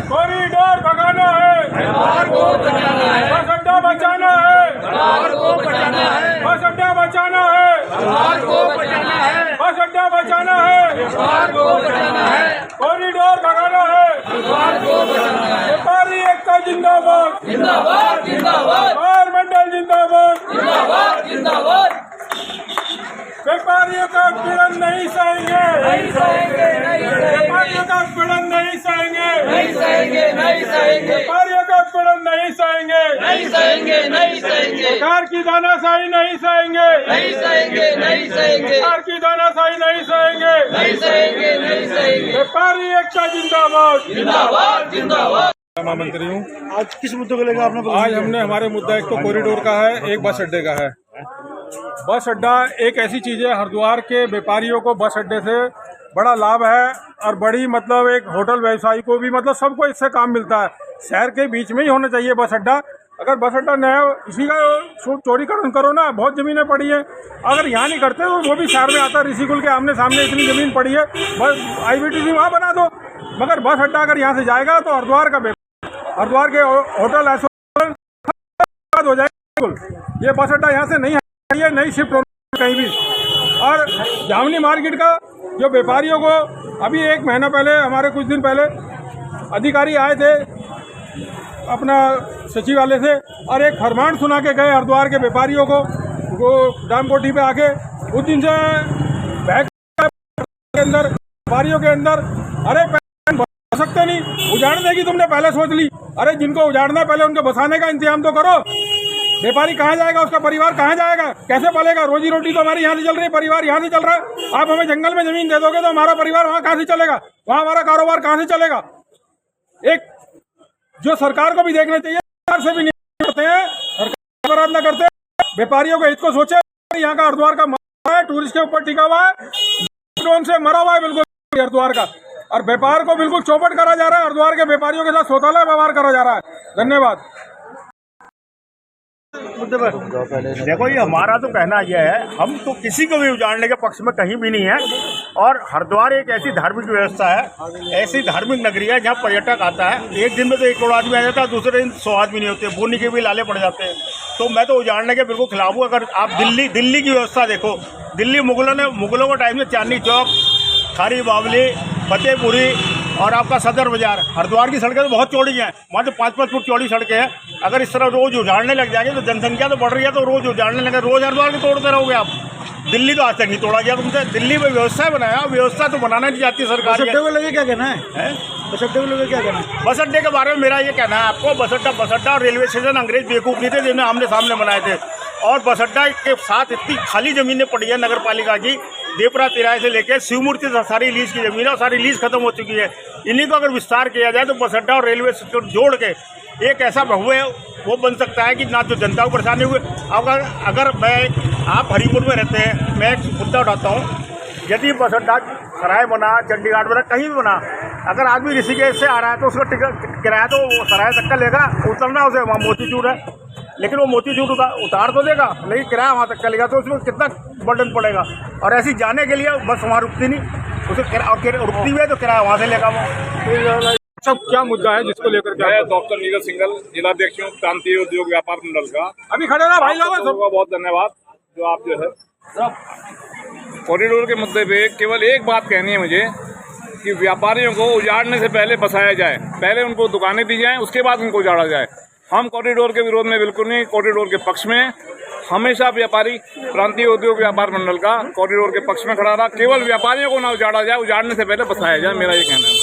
Corridor भगाना है, बस अड्डा बचाना है, बस अड्डा बचाना है, बस अड्डा बचाना है, कॉरिडोर भगाना है, व्यापारी एकता जिंदाबाद, मंडल जिंदाबाद, व्यापारियों का उत्पीड़न नहीं सहेंगे, व्यापारियों का उत्पीड़न नहीं सहेंगे, व्यापारियों का उत्पीड़न नहीं सहेंगे, सरकार की तानाशाही नहीं सहेंगे, सरकार की तानाशाही नहीं सहेंगे, व्यापारी एकता जिंदाबाद। मंत्री हूँ। आज किस मुद्दे को लेकर आपने? आज हमने हमारे मुद्दा एक तो कॉरिडोर का है, एक बस अड्डे का है। बस अड्डा एक ऐसी चीज है, हरिद्वार के व्यापारियों को बस अड्डे से बड़ा लाभ है और बड़ी मतलब एक होटल व्यवसायी को भी मतलब सबको इससे काम मिलता है। शहर के बीच में ही होना चाहिए बस अड्डा। अगर बस अड्डा नया इसी का चौड़ीकरण करो ना, बहुत जमीनें पड़ी है, अगर यहाँ नहीं करते तो वो भी शहर में आता है। ऋषिकुल के आमने सामने इतनी जमीन पड़ी है, बस IBTC वहाँ बना दो। मगर बस अड्डा अगर यहाँ से जाएगा तो हरिद्वार के होटल एसोसिएशन हो जाएगा। ये बस अड्डा यहाँ से नहीं ये नहीं शिफ्ट होना कहीं भी। और जामनी मार्केट का जो व्यापारियों को अभी एक महीना पहले, हमारे कुछ दिन पहले अधिकारी आए थे अपना सचिवालय से और एक फरमान सुना के गए हरिद्वार के व्यापारियों को, वो डामकोठी पे आके उस दिन से बैग के अंदर व्यापारियों के अंदर अरे बस सकते नहीं, उजाड़ने की तुमने पहले सोच ली। अरे जिनको उजाड़ना पहले उनको बसाने का इंतजाम तो करो। व्यापारी कहाँ जाएगा, उसका परिवार कहाँ जाएगा, कैसे पलेगा? रोजी रोटी तो हमारी यहाँ से चल रही है, परिवार यहाँ से चल रहा है। आप हमें जंगल में जमीन दे दोगे तो हमारा परिवार वहाँ कहाँ से चलेगा, वहाँ हमारा कारोबार कहाँ से चलेगा? एक जो सरकार को भी देखना चाहिए, सरकार से भी नहीं करते हैं, सरकार अपराध न करते, व्यापारियों के हित को सोचे। यहाँ का हरिद्वार का मरा है, टूरिस्ट के ऊपर टिका हुआ है, ड्रोन से मरा हुआ है बिल्कुल हरिद्वार का, और व्यापार को बिल्कुल चौपट करा जा रहा है। हरिद्वार के व्यापारियों के साथ सौतेला व्यवहार करा जा रहा है। धन्यवाद। देखो, ये हमारा तो कहना यह है, हम तो किसी को भी उजाड़ने के पक्ष में कहीं भी नहीं है। और हरिद्वार एक ऐसी धार्मिक व्यवस्था है, ऐसी धार्मिक नगरी है जहाँ पर्यटक आता है। एक दिन में तो 1 करोड़ आदमी आ जाता है, दूसरे दिन 100 आदमी नहीं होते, बोनी के भी लाले पड़ जाते हैं। तो मैं तो उजाड़ने के बिल्कुल खिलाफ हूँ। अगर आप दिल्ली की व्यवस्था देखो, दिल्ली मुगलों के टाइम में चांदनी चौक, खारी बावली, फतेहपुरी और आपका सदर बाजार, हरिद्वार की सड़कें तो बहुत चौड़ी हैं, वहाँ तो 5-5 फुट चौड़ी सड़कें हैं। अगर इस तरह रोज उजाड़ने लग जाएंगे तो जनसंख्या तो बढ़ रही है, तो रोज उजाड़ने लगे, रोज हरिद्वार को तोड़ते रहोगे आप। दिल्ली तो आज तक नहीं तोड़ा गया तुमसे। दिल्ली में व्यवस्था बनाया, व्यवस्था तो बनाना नहीं चाहती सरकार। बस अड्डे को लेके क्या कहना है? बस अड्डे को लेके क्या कहना है? बस अड्डे के बारे में मेरा ये कहना है आपको, बस अड्डा और रेलवे स्टेशन अंग्रेज बेवकूफ़ नहीं थे जिन्हें आमने सामने बनाए थे। और बस अड्डा के साथ इतनी खाली जमीनें पड़ी है नगर पालिका की, देवरा तिराहे से लेकर शिवमूर्ति तक सारी लीज की जमीन है, और सारी लीज खत्म हो चुकी है। इन्हीं को अगर विस्तार किया जाए तो बस अड्डा और रेलवे स्टेशन जोड़ के एक ऐसा भव्य वो बन सकता है कि ना जो जनता को परेशानी हुई। अगर आप हरिपुर में रहते हैं, मैं एक मुद्दा उठाता हूँ, यदि बस अड्डा सराय बना, चंडीगढ़ बना, कहीं भी बना, अगर आदमी ऋषिकेश से आ रहा है तो उसका टिकट किराया तो सराय तक का लेगा, उतरना उसे वहाँ मोतीचूर है, लेकिन वो मोतीचूर उतार तो देगा, लेकिन किराया वहाँ तक का लेगा, तो उसमें कितना बर्डन पड़ेगा। और ऐसी जाने के लिए बस वहाँ रुकती नहीं, उसे रुकती हुई है तो किराया वहाँ से लेगा वो। सब क्या मुद्दा है जिसको लेकर क्या? मैं डॉक्टर नीरज सिंघल, जिलाध्यक्ष हूँ प्रांतीय उद्योग व्यापार मंडल का। अभी खड़े ना भाई लोग, सबका बहुत धन्यवाद जो आप जो है कॉरिडोर के मुद्दे पे केवल एक बात कहनी है मुझे कि व्यापारियों को उजाड़ने से पहले बसाया जाए, पहले उनको दुकानें दी जाएं, उसके बाद उनको उजाड़ा जाए। हम कॉरिडोर के विरोध में बिल्कुल नहीं, कॉरिडोर के पक्ष में हमेशा व्यापारी प्रांतीय उद्योग व्यापार मंडल का कॉरिडोर के पक्ष में खड़ा रहा। केवल व्यापारियों को ना उजाड़ा जाए, उजाड़ने से पहले बसाया जाए, मेरा ये कहना है।